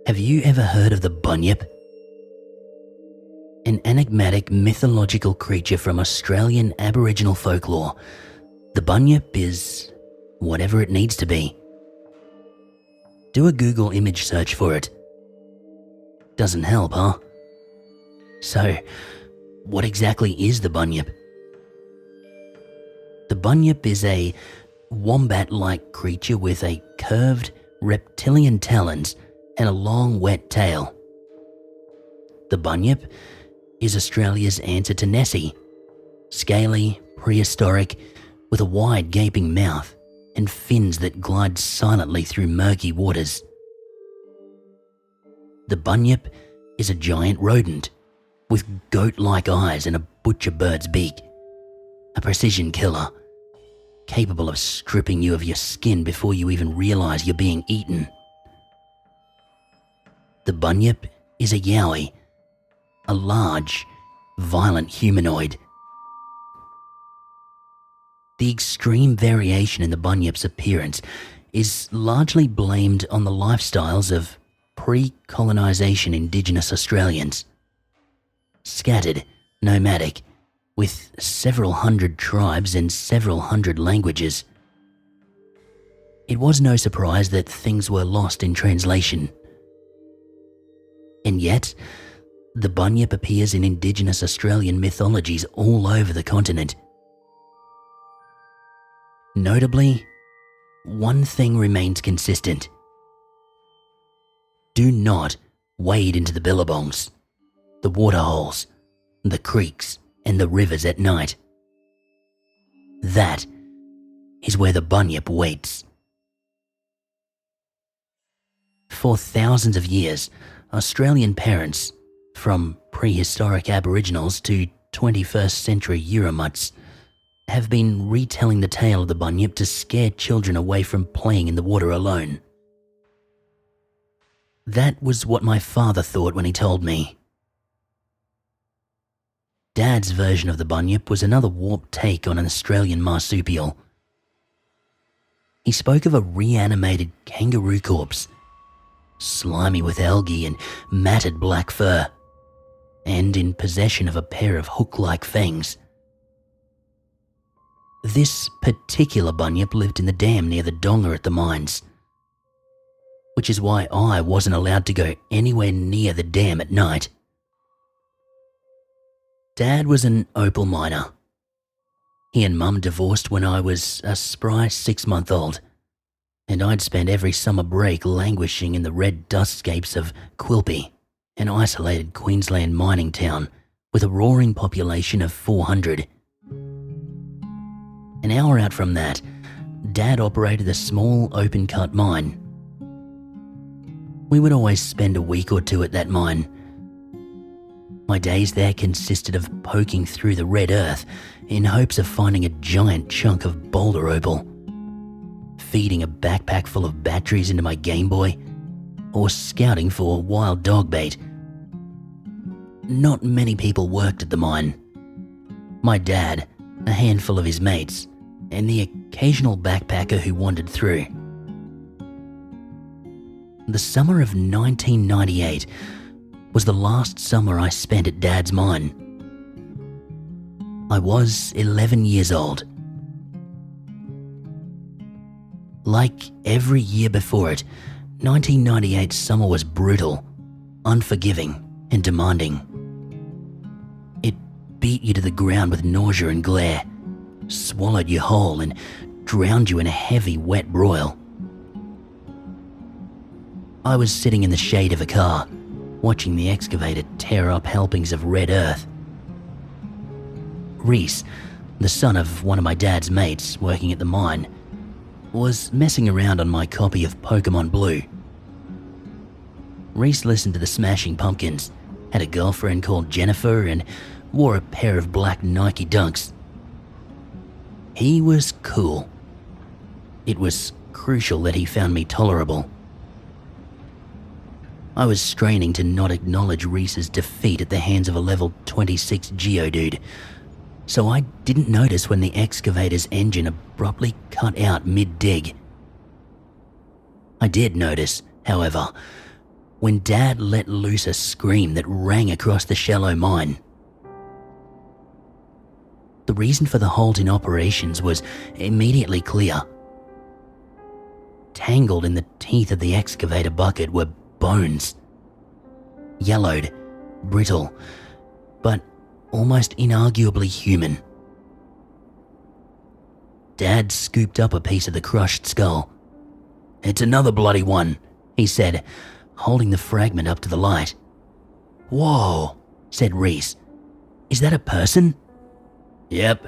Have you ever heard of the Bunyip? An enigmatic mythological creature from Australian Aboriginal folklore, the Bunyip is whatever it needs to be. Do a Google image search for it. Doesn't help, huh? So, what exactly is the Bunyip? The Bunyip is a wombat-like creature with a curved reptilian talons and a long wet tail. The Bunyip is Australia's answer to Nessie, scaly, prehistoric, with a wide gaping mouth and fins that glide silently through murky waters. The Bunyip is a giant rodent with goat-like eyes and a butcher bird's beak, a precision killer, capable of stripping you of your skin before you even realize you're being eaten. The Bunyip is a yowie, a large, violent humanoid. The extreme variation in the Bunyip's appearance is largely blamed on the lifestyles of pre-colonisation Indigenous Australians. Scattered, nomadic, with several hundred tribes and several hundred languages. It was no surprise that things were lost in translation. And yet, the Bunyip appears in Indigenous Australian mythologies all over the continent. Notably, one thing remains consistent. Do not wade into the billabongs, the waterholes, the creeks, and the rivers at night. That is where the Bunyip waits. For thousands of years, Australian parents, from prehistoric Aboriginals to 21st century Euromutts, have been retelling the tale of the Bunyip to scare children away from playing in the water alone. That was what my father thought when he told me. Dad's version of the Bunyip was another warped take on an Australian marsupial. He spoke of a reanimated kangaroo corpse, slimy with algae and matted black fur, and in possession of a pair of hook-like fangs. This particular Bunyip lived in the dam near the donga at the mines, which is why I wasn't allowed to go anywhere near the dam at night. Dad was an opal miner. He and Mum divorced when I was a spry 6-month-old, and I'd spent every summer break languishing in the red dustscapes of Quilpie, an isolated Queensland mining town with a roaring population of 400. An hour out from that, Dad operated a small open-cut mine. We would always spend a week or two at that mine. My days there consisted of poking through the red earth in hopes of finding a giant chunk of boulder opal, feeding a backpack full of batteries into my Game Boy, or scouting for wild dog bait. Not many people worked at the mine. My dad, a handful of his mates, and the occasional backpacker who wandered through. The summer of 1998 was the last summer I spent at Dad's mine. I was 11 years old. Like every year before it, 1998's summer was brutal, unforgiving, and demanding. It beat you to the ground with nausea and glare, swallowed you whole, and drowned you in a heavy, wet broil. I was sitting in the shade of a car, watching the excavator tear up helpings of red earth. Reese, the son of one of my dad's mates working at the mine, was messing around on my copy of Pokemon Blue. Reese listened to the Smashing Pumpkins, had a girlfriend called Jennifer, and wore a pair of black Nike Dunks. He was cool. It was crucial that he found me tolerable. I was straining to not acknowledge Reese's defeat at the hands of a level 26 Geodude, so I didn't notice when the excavator's engine abruptly cut out mid-dig. I did notice, however, when Dad let loose a scream that rang across the shallow mine. The reason for the halt in operations was immediately clear. Tangled in the teeth of the excavator bucket were bones. Yellowed, brittle, but almost inarguably human. Dad scooped up a piece of the crushed skull. "It's another bloody one," he said, holding the fragment up to the light. "Whoa," said Reese. "Is that a person?" "Yep."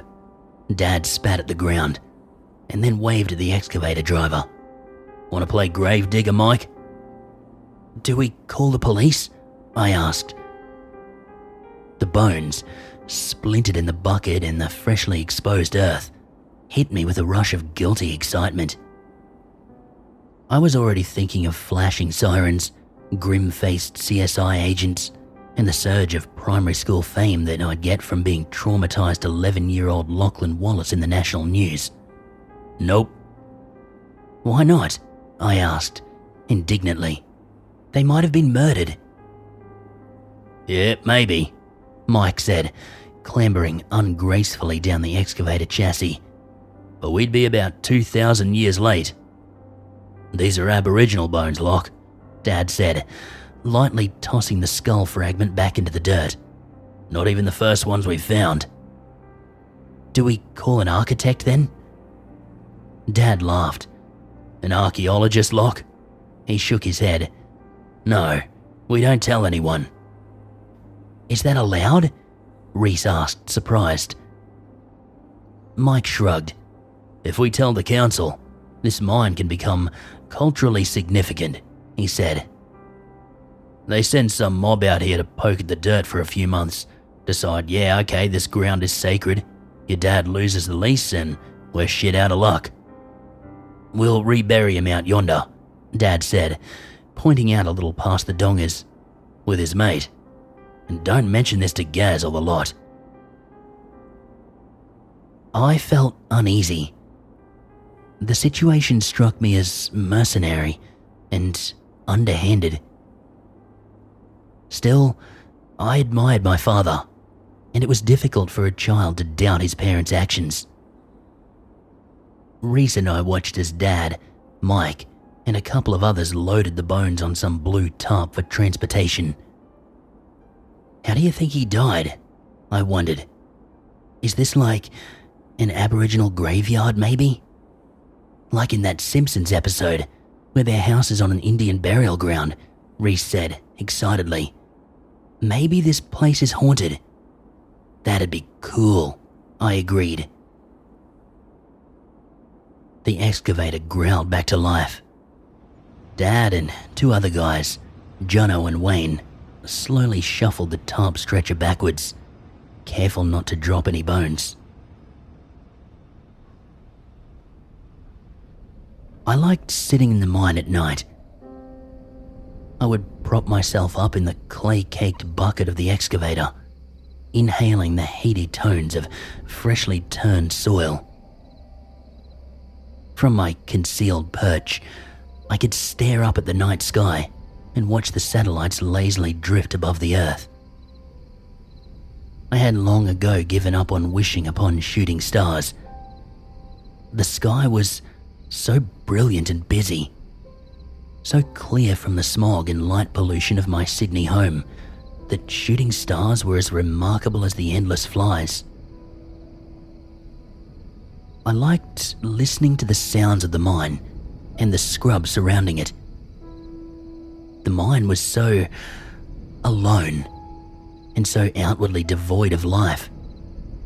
Dad spat at the ground and then waved at the excavator driver. "Want to play gravedigger, Mike?" "Do we call the police?" I asked. The bones, splintered in the bucket and the freshly exposed earth, hit me with a rush of guilty excitement. I was already thinking of flashing sirens, grim-faced CSI agents, and the surge of primary school fame that I'd get from being traumatized 11-year-old Lachlan Wallace in the national news. "Nope." "Why not?" I asked, indignantly. "They might have been murdered." "Yeah, maybe," Mike said, clambering ungracefully down the excavator chassis. "But we'd be about 2,000 years late." "These are Aboriginal bones, Locke," Dad said, lightly tossing the skull fragment back into the dirt. "Not even the first ones we found." "Do we call an architect then?" Dad laughed. "An archaeologist, Locke?" He shook his head. "No, we don't tell anyone." "Is that allowed?" Reese asked, surprised. Mike shrugged. "If we tell the council, this mine can become culturally significant," he said. "They send some mob out here to poke at the dirt for a few months, decide, yeah, okay, this ground is sacred, your dad loses the lease and we're shit out of luck. We'll rebury him out yonder," Dad said, pointing out a little past the dongers, "with his mate. And don't mention this to Gaz or the lot." I felt uneasy. The situation struck me as mercenary and underhanded. Still, I admired my father, and it was difficult for a child to doubt his parents' actions. Reese and I watched as Dad, Mike, and a couple of others loaded the bones on some blue tarp for transportation. "How do you think he died?" I wondered. "Is this like an Aboriginal graveyard, maybe? Like in that Simpsons episode, where their house is on an Indian burial ground," Reese said, excitedly. "Maybe this place is haunted." "That'd be cool," I agreed. The excavator growled back to life. Dad and two other guys, Jono and Wayne, slowly shuffled the tarp stretcher backwards, careful not to drop any bones. I liked sitting in the mine at night. I would prop myself up in the clay-caked bucket of the excavator, inhaling the heady tones of freshly turned soil. From my concealed perch, I could stare up at the night sky and watch the satellites lazily drift above the earth. I had long ago given up on wishing upon shooting stars. The sky was so brilliant and busy, so clear from the smog and light pollution of my Sydney home, that shooting stars were as remarkable as the endless flies. I liked listening to the sounds of the mine and the scrub surrounding it. The mine was so alone and so outwardly devoid of life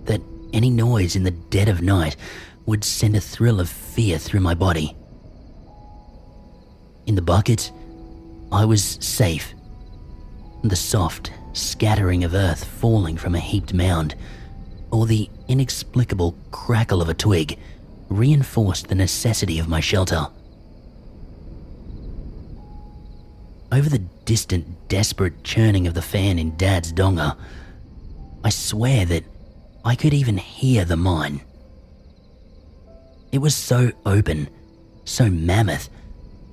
that any noise in the dead of night would send a thrill of fear through my body. In the bucket, I was safe. The soft scattering of earth falling from a heaped mound, or the inexplicable crackle of a twig, reinforced the necessity of my shelter. Over the distant, desperate churning of the fan in Dad's donga, I swear that I could even hear the mine. It was so open, so mammoth,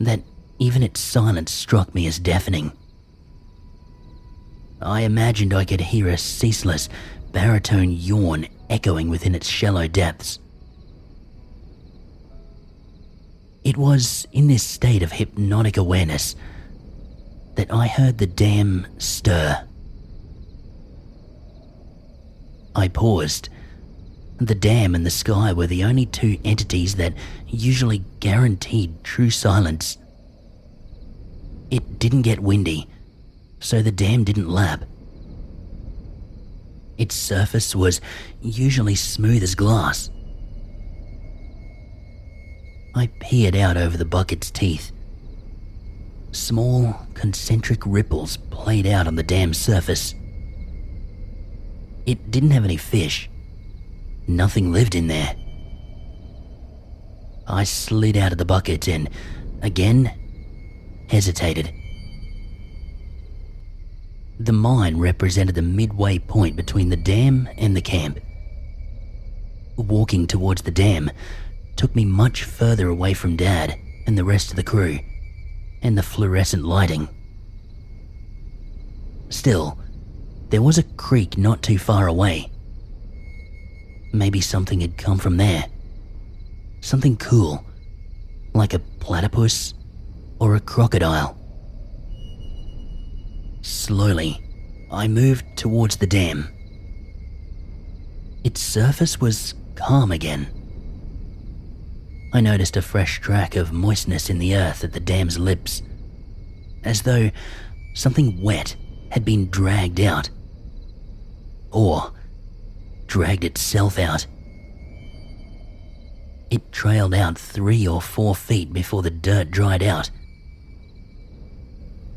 that even its silence struck me as deafening. I imagined I could hear a ceaseless, baritone yawn echoing within its shallow depths. It was in this state of hypnotic awareness that I heard the dam stir. I paused. The dam and the sky were the only two entities that usually guaranteed true silence. It didn't get windy, so the dam didn't lap. Its surface was usually smooth as glass. I peered out over the bucket's teeth. Small, concentric ripples played out on the dam's surface. It didn't have any fish. Nothing lived in there. I slid out of the bucket and, again, hesitated. The mine represented the midway point between the dam and the camp. Walking towards the dam took me much further away from Dad and the rest of the crew, and the fluorescent lighting. Still, there was a creek not too far away. Maybe something had come from there. Something cool, like a platypus or a crocodile. Slowly, I moved towards the dam. Its surface was calm again. I noticed a fresh track of moistness in the earth at the dam's lips, as though something wet had been dragged out, or dragged itself out. It trailed out 3 or 4 feet before the dirt dried out.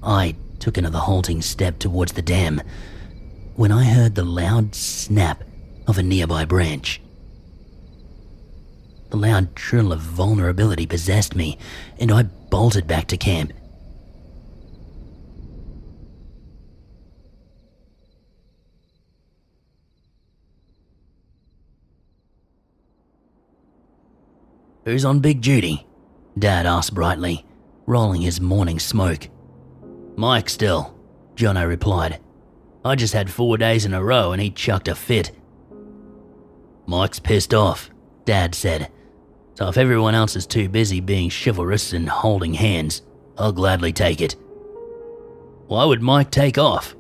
I took another halting step towards the dam when I heard the loud snap of a nearby branch. The loud trill of vulnerability possessed me, and I bolted back to camp. "Who's on big duty?" Dad asked brightly, rolling his morning smoke. "Mike still," Jono replied. "I just had 4 days in a row and he chucked a fit." "Mike's pissed off," Dad said. "So if everyone else is too busy being chivalrous and holding hands, I'll gladly take it." "Why would Mike take off?"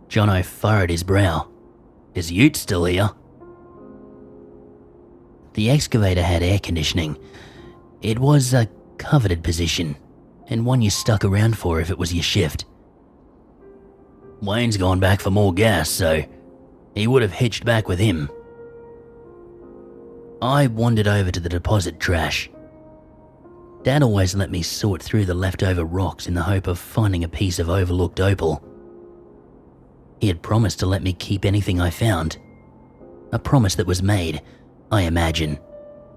Jono furrowed his brow. "Is Ute still here?" The excavator had air conditioning. It was a coveted position, and one you stuck around for if it was your shift. "Wayne's gone back for more gas, so he would have hitched back with him." I wandered over to the deposit trash. Dad always let me sort through the leftover rocks in the hope of finding a piece of overlooked opal. He had promised to let me keep anything I found. A promise that was made, I imagine,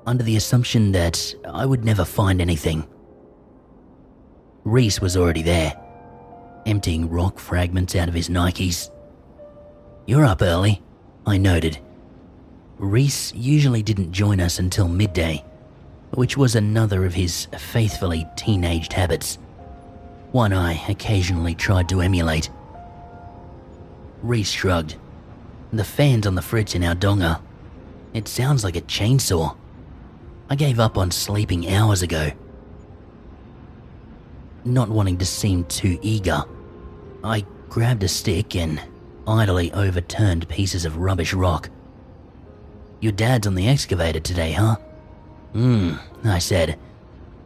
under the assumption that I would never find anything. Reese was already there, emptying rock fragments out of his Nikes. "You're up early," I noted. Reese usually didn't join us until midday, which was another of his faithfully teenaged habits, one I occasionally tried to emulate. Reese shrugged. "The fan's on the fritz in our donga. It sounds like a chainsaw. I gave up on sleeping hours ago." Not wanting to seem too eager, I grabbed a stick and idly overturned pieces of rubbish rock. "Your dad's on the excavator today, huh?" I said.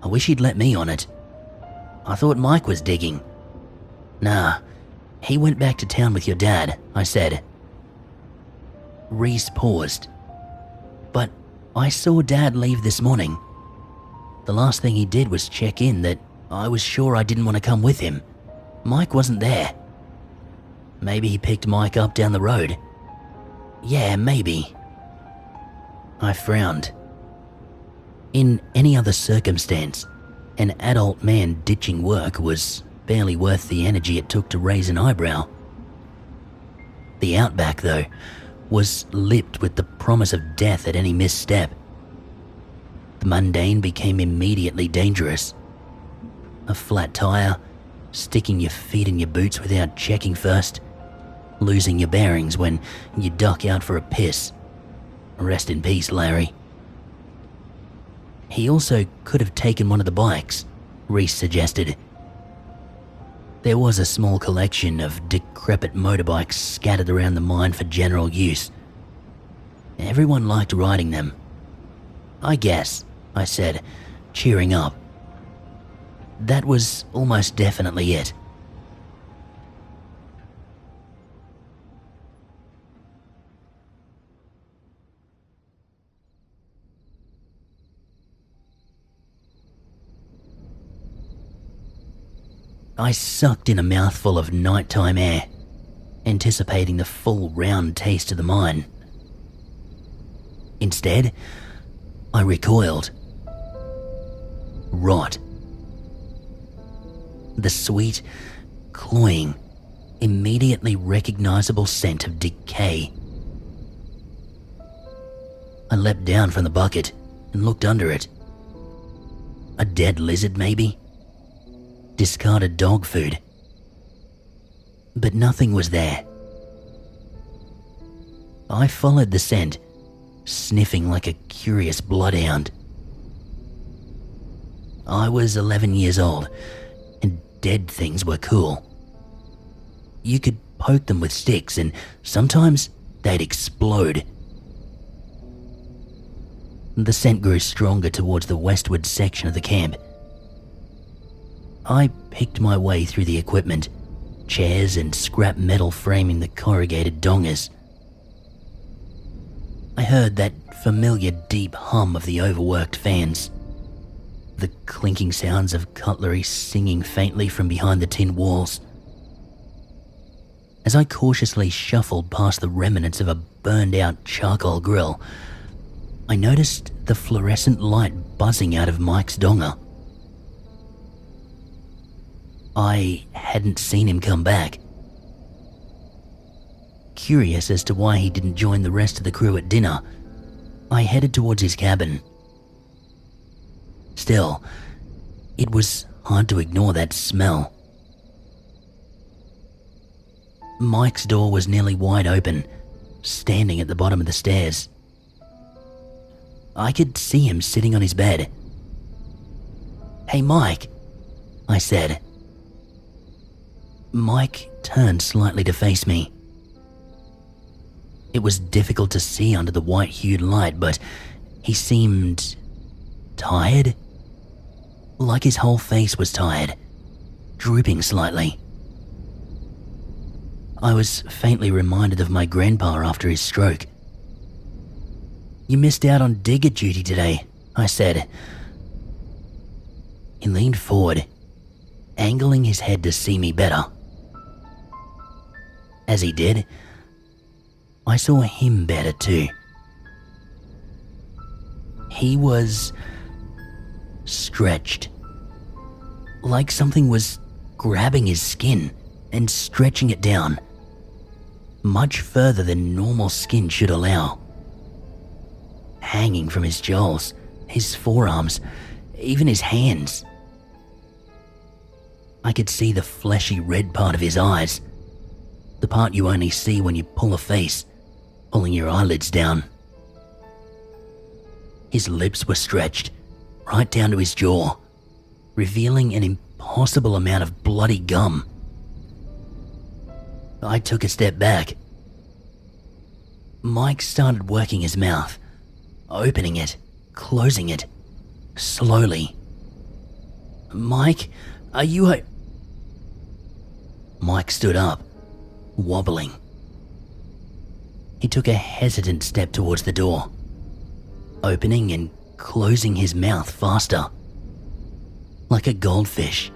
"I wish he'd let me on it." "I thought Mike was digging." "Nah, he went back to town with your dad," I said. Reese paused. "But I saw Dad leave this morning. The last thing he did was check in that I was sure I didn't want to come with him. Mike wasn't there." "Maybe he picked Mike up down the road." "Yeah, maybe." I frowned. In any other circumstance, an adult man ditching work was barely worth the energy it took to raise an eyebrow. The outback, though, was lipped with the promise of death at any misstep. The mundane became immediately dangerous. A flat tire, sticking your feet in your boots without checking first, losing your bearings when you duck out for a piss. Rest in peace, Larry. He also could have taken one of the bikes, Reese suggested. There was a small collection of decrepit motorbikes scattered around the mine for general use. Everyone liked riding them. I guess, I said, cheering up. That was almost definitely it. I sucked in a mouthful of nighttime air, anticipating the full round taste of the mine. Instead, I recoiled. Rot. The sweet, cloying, immediately recognizable scent of decay. I leapt down from the bucket and looked under it. A dead lizard, maybe? Discarded dog food. But nothing was there. I followed the scent, sniffing like a curious bloodhound. I was 11 years old, and dead things were cool. You could poke them with sticks, and sometimes they'd explode. The scent grew stronger towards the westward section of the camp. I picked my way through the equipment, chairs and scrap metal framing the corrugated dongers. I heard that familiar deep hum of the overworked fans, the clinking sounds of cutlery singing faintly from behind the tin walls. As I cautiously shuffled past the remnants of a burned-out charcoal grill, I noticed the fluorescent light buzzing out of Mike's donger. I hadn't seen him come back. Curious as to why he didn't join the rest of the crew at dinner, I headed towards his cabin. Still, it was hard to ignore that smell. Mike's door was nearly wide open, standing at the bottom of the stairs. I could see him sitting on his bed. "Hey, Mike," I said. Mike turned slightly to face me. It was difficult to see under the white-hued light, but he seemed tired. Like his whole face was tired, drooping slightly. I was faintly reminded of my grandpa after his stroke. "You missed out on digger duty today," I said. He leaned forward, angling his head to see me better. As he did, I saw him better too. He was stretched, like something was grabbing his skin and stretching it down, much further than normal skin should allow. Hanging from his jowls, his forearms, even his hands. I could see the fleshy red part of his eyes, the part you only see when you pull a face, pulling your eyelids down. His lips were stretched, right down to his jaw, revealing an impossible amount of bloody gum. I took a step back. Mike started working his mouth, opening it, closing it, slowly. "Mike, are you Mike stood up, wobbling. He took a hesitant step towards the door, opening and closing his mouth faster. Like a goldfish.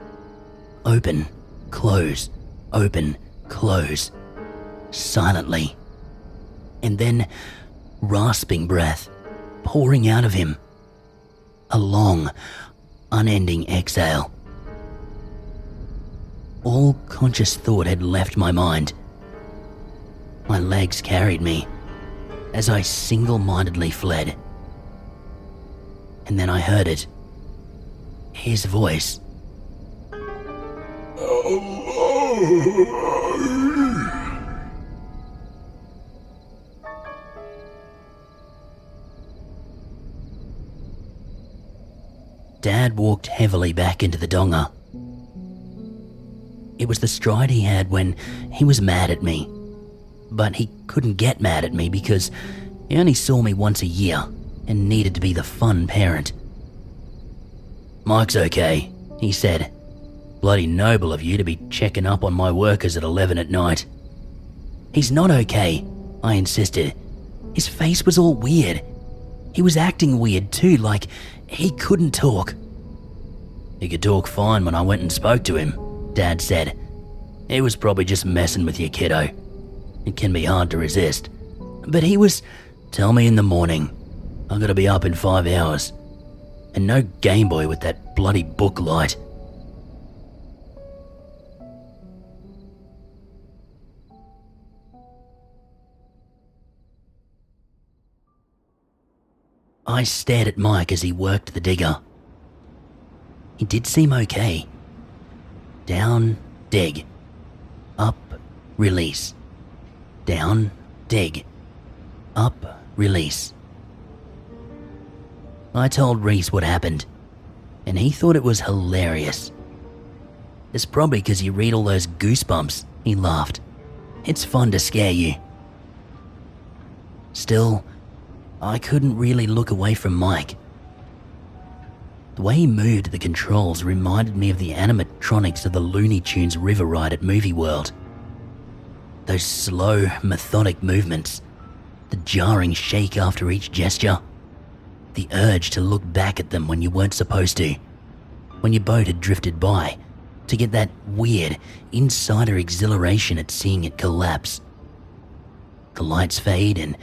Open, close, open, close. Silently. And then rasping breath pouring out of him. A long, unending exhale. All conscious thought had left my mind. My legs carried me as I single-mindedly fled. And then I heard it. His voice. Dad walked heavily back into the donga. It was the stride he had when he was mad at me, but he couldn't get mad at me because he only saw me once a year and needed to be the fun parent. "Mike's okay," he said. "Bloody noble of you to be checking up on my workers at 11 at night." "He's not okay," I insisted. "His face was all weird. He was acting weird too, like he couldn't talk." "He could talk fine when I went and spoke to him," Dad said. "He was probably just messing with you, kiddo. It can be hard to resist." "But he was..." "Tell me in the morning. I've got to be up in 5 hours. And no Game Boy with that bloody book light." I stared at Mike as he worked the digger. He did seem okay. Down, dig. Up, release. Down, dig. Up, release. I told Reese what happened, and he thought it was hilarious. "It's probably because you read all those goosebumps," he laughed. "It's fun to scare you." Still, I couldn't really look away from Mike. The way he moved the controls reminded me of the animatronics of the Looney Tunes river ride at Movie World. Those slow, methodic movements, the jarring shake after each gesture, the urge to look back at them when you weren't supposed to, when your boat had drifted by, to get that weird, insider exhilaration at seeing it collapse. The lights fade and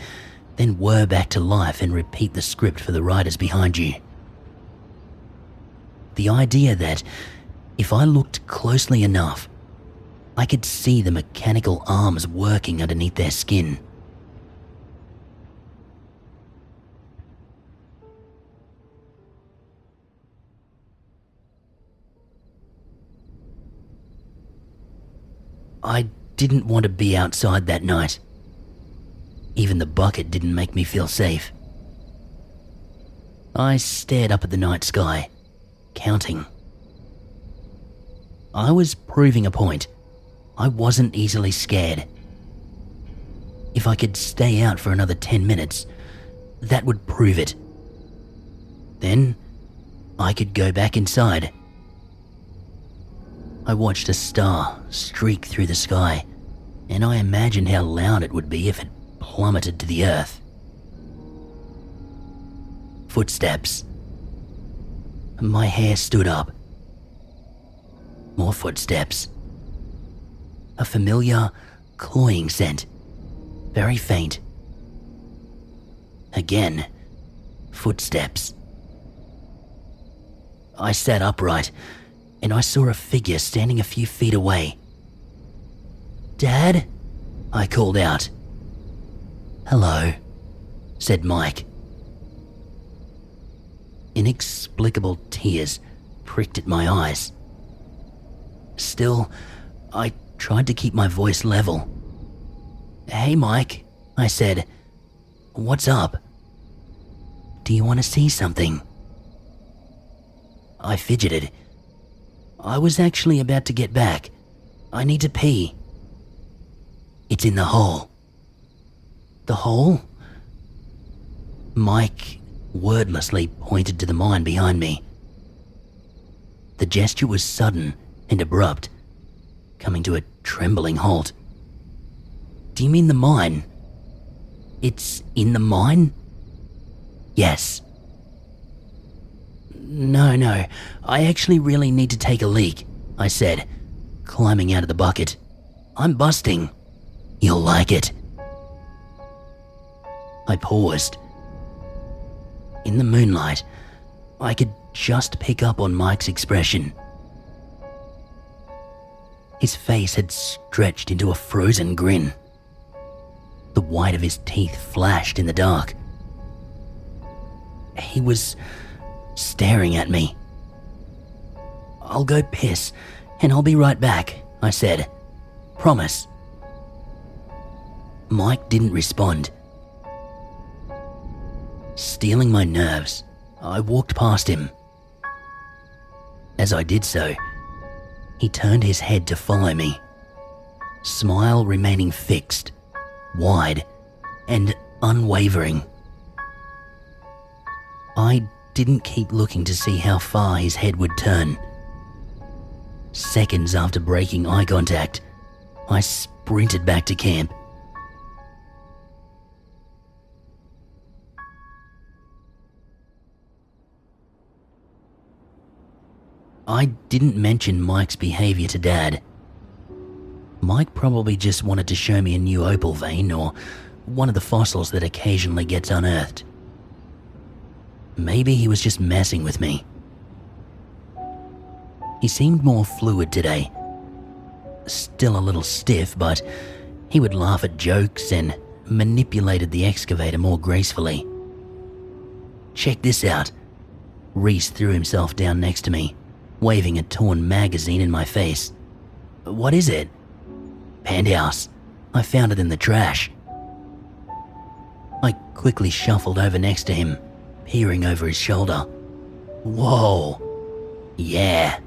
then whir back to life and repeat the script for the riders behind you. The idea that, if I looked closely enough, I could see the mechanical arms working underneath their skin. I didn't want to be outside that night. Even the bucket didn't make me feel safe. I stared up at the night sky, counting. I was proving a point. I wasn't easily scared. If I could stay out for another 10 minutes, that would prove it. Then, I could go back inside. I watched a star streak through the sky, and I imagined how loud it would be if it plummeted to the earth. Footsteps. My hair stood up. More footsteps. A familiar, cloying scent, very faint. Again, footsteps. I sat upright, and I saw a figure standing a few feet away. "Dad?" I called out. "Hello," said Mike. Inexplicable tears pricked at my eyes. Still, I tried to keep my voice level. "Hey, Mike," I said. "What's up? Do you want to see something?" I fidgeted. I was actually about to get back. "I need to pee." "It's in the hole." "The hole?" Mike wordlessly pointed to the mine behind me. The gesture was sudden and abrupt, coming to a trembling halt. "Do you mean the mine? It's in the mine?" "Yes." No, I actually really need to take a leak," I said, climbing out of the bucket. "I'm busting." "You'll like it." I paused. In the moonlight, I could just pick up on Mike's expression. His face had stretched into a frozen grin. The white of his teeth flashed in the dark. He was staring at me. "I'll go piss, and I'll be right back," I said. "Promise." Mike didn't respond. Stealing my nerves, I walked past him. As I did so, he turned his head to follow me, smile remaining fixed, wide, and unwavering. I didn't keep looking to see how far his head would turn. Seconds after breaking eye contact, I sprinted back to camp. I didn't mention Mike's behavior to Dad. Mike probably just wanted to show me a new opal vein or one of the fossils that occasionally gets unearthed. Maybe he was just messing with me. He seemed more fluid today. Still a little stiff, but he would laugh at jokes and manipulated the excavator more gracefully. "Check this out." Reese threw himself down next to me, waving a torn magazine in my face. "What is it?" "Penthouse. I found it in the trash." I quickly shuffled over next to him, peering over his shoulder. "Whoa. Yeah."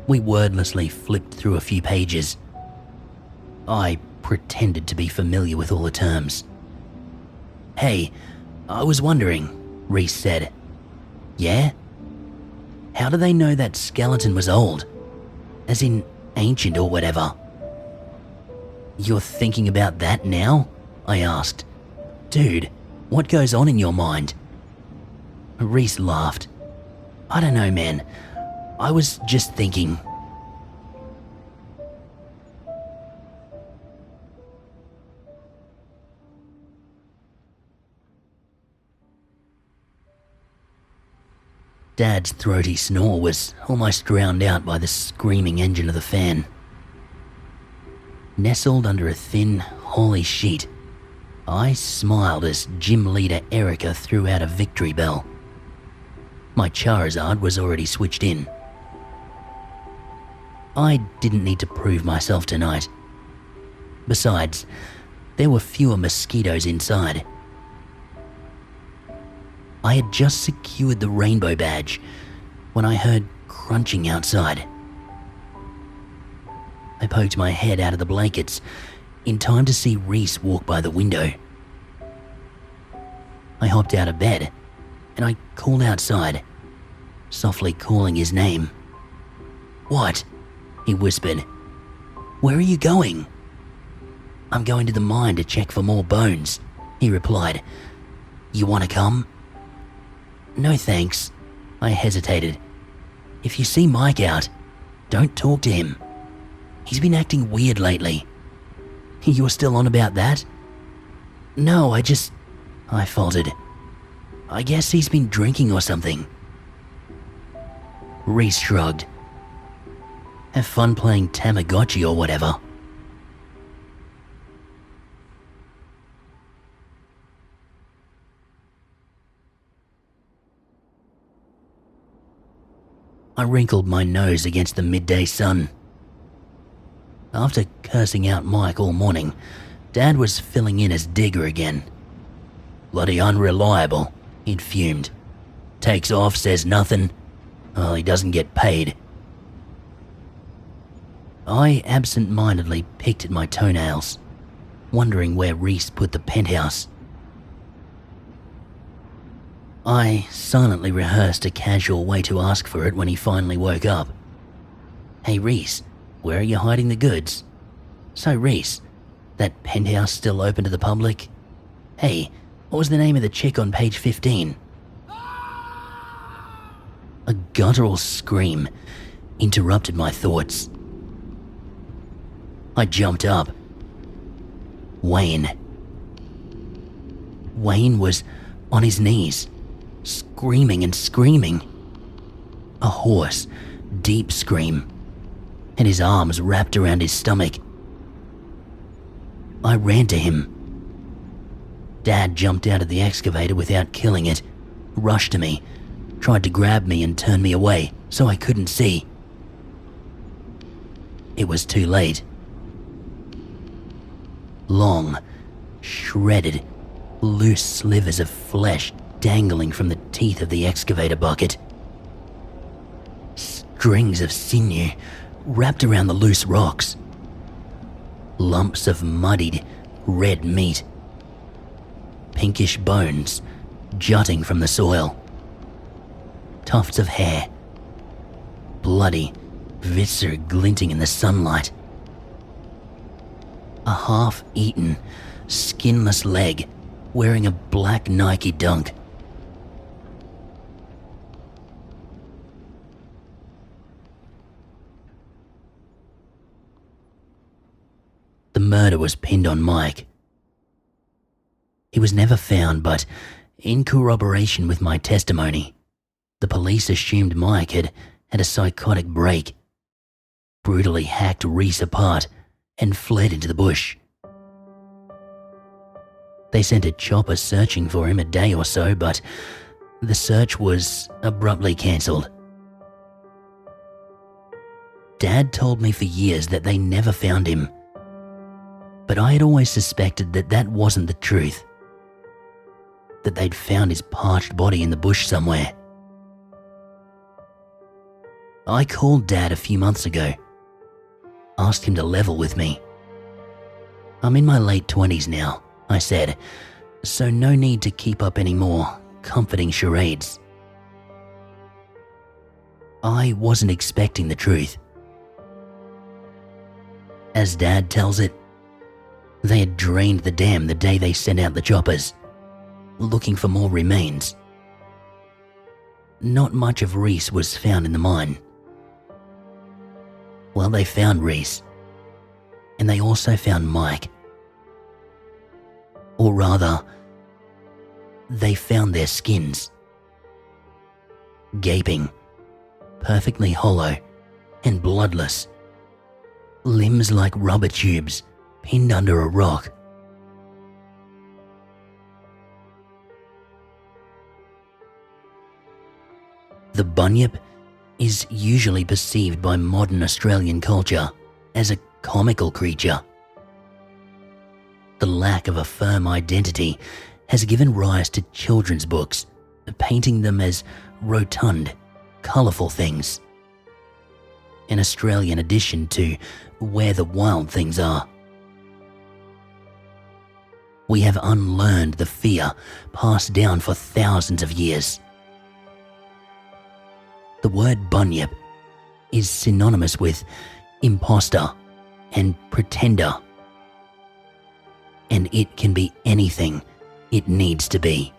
We wordlessly flipped through a few pages. I pretended to be familiar with all the terms. "Hey, I was wondering," Reese said. "Yeah? How do they know that skeleton was old? As in ancient or whatever?" "You're thinking about that now?" I asked. "Dude, what goes on in your mind?" Reese laughed. "I don't know, man. I was just thinking." Dad's throaty snore was almost drowned out by the screaming engine of the fan. Nestled under a thin, holly sheet, I smiled as gym leader Erika threw out a victory bell. My Charizard was already switched in. I didn't need to prove myself tonight. Besides, there were fewer mosquitoes inside. I had just secured the rainbow badge when I heard crunching outside. I poked my head out of the blankets in time to see Reese walk by the window. I hopped out of bed and I called outside, softly calling his name. "What?" he whispered. "Where are you going?" "I'm going to the mine to check for more bones," he replied. "You want to come?" "No thanks," I hesitated. "If you see Mike out, don't talk to him. He's been acting weird lately." "You're still on about that?" "No, I faltered. "I guess he's been drinking or something." Reese shrugged. "Have fun playing Tamagotchi or whatever." I wrinkled my nose against the midday sun. After cursing out Mike all morning, Dad was filling in as Digger again. "Bloody unreliable," he'd fumed. "Takes off, says nothing. Oh, he doesn't get paid." I absent-mindedly picked at my toenails, wondering where Reese put the penthouse. I silently rehearsed a casual way to ask for it when he finally woke up. "Hey Reese, where are you hiding the goods? So Reese, that penthouse still open to the public? Hey, what was the name of the chick on page 15? A guttural scream interrupted my thoughts. I jumped up. Wayne. Wayne was on his knees, screaming and screaming. A hoarse, deep scream, and his arms wrapped around his stomach. I ran to him. Dad jumped out of the excavator without killing it, rushed to me, tried to grab me and turn me away so I couldn't see. It was too late. Long, shredded, loose slivers of flesh dangling from the teeth of the excavator bucket. strings of sinew wrapped around the loose rocks. Lumps of muddied, red meat. Pinkish bones jutting from the soil. Tufts of hair. Bloody viscera glinting in the sunlight. A half-eaten, skinless leg wearing a black Nike dunk. The murder was pinned on Mike. He was never found, but in corroboration with my testimony, the police assumed Mike had had a psychotic break, brutally hacked Reese apart, and fled into the bush. They sent a chopper searching for him a day or so, but the search was abruptly cancelled. Dad told me for years that they never found him, but I had always suspected that that wasn't the truth, that they'd found his parched body in the bush somewhere. I called Dad a few months ago, asked him to level with me. I'm in my late 20s now, I said, so no need to keep up any more comforting charades. I wasn't expecting the truth. As Dad tells it, they had drained the dam the day they sent out the choppers, looking for more remains. Not much of Reese was found in the mine. Well, they found Reese, and they also found Mike. Or rather, they found their skins. Gaping, perfectly hollow, and bloodless. Limbs like rubber tubes pinned under a rock. The bunyip is usually perceived by modern Australian culture as a comical creature. The lack of a firm identity has given rise to children's books, painting them as rotund, colourful things. An Australian addition to Where the Wild Things Are. We have unlearned the fear passed down for thousands of years. The word bunyip is synonymous with imposter and pretender, and it can be anything it needs to be.